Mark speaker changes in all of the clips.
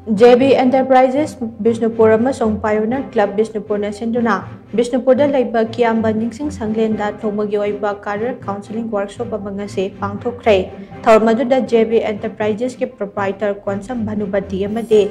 Speaker 1: JB Enterprises Bishnupur amasong Pioneer Club Bishnupur na sinduna Bishnupurda laiba Kiamba Ningsing Sanglenda thongmagi oiba career counseling workshop amang ngasi pangthokre thawr maduda JB Enterprises ke proprietor Konsam Bhanubati amade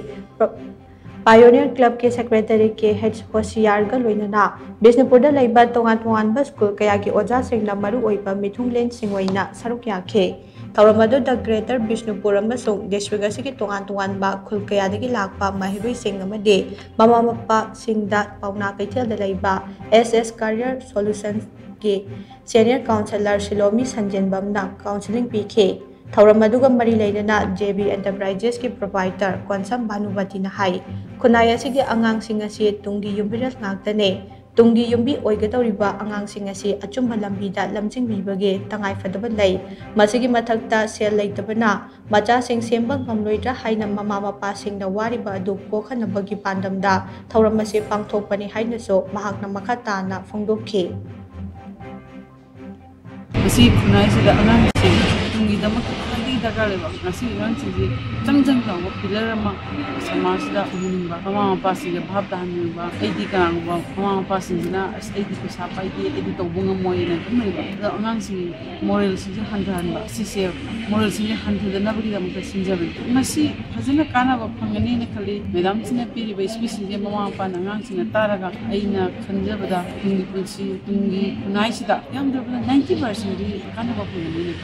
Speaker 1: Pioneer Club ke secretary ke H Hosiar ga loinana Bishnupurda laiba tongan school kaya ki oja singna maru oiba mithunglen singwaina saruk yakhe Tauramadu da Greater Bishnupur amasong district asigi tungan ba khul kayadagi lakpa mahiroi sing amade mama mapa singda pauna kaithel da laiba SS Career Solutions ke Senior Counselor Shilomi Sanjenbam na counseling PK Tauramadu ga mari lainana JB Enterprises ki proprietor Konsam Bhanubati na hai kunaya sige angang singasi tungdi yumbiral ngaktane Tunggi yumbi oigadawriba angangsing asi achumba lambida lamjingbibage tangai fadaba lay masigi mathakta sel leitabana machasing sembang ngamloidra haina mama mapasingna wariba adu kokhanabagi pandamda thauramase pangthokpani hainaso mahakna makhatana phongdokhi
Speaker 2: masi khunai sida angangsing tunggi damak khandi dagaleba ngasi angangsing changjang lawa pilar ama samasda unimba mama mapasing bhab dahanimba aidi kanangba mama mapasing na aidi pesa paidi aidi tobunga moyena tumaiba angangsing moral sing handanba sise moral sing handana bagi damak sinjabe ngasi fazana kana ba phangani ne khali madam sina piri ba species je mama mapa angangsing taraga aina khanjabada tungi pulsi tungi kunai sida yamdabana 90% di kana ba phangani ne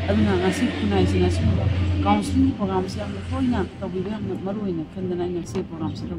Speaker 2: aduna ngasi kunai sina counseling program siya na toina tabigan maruin kanda na ngasi program sa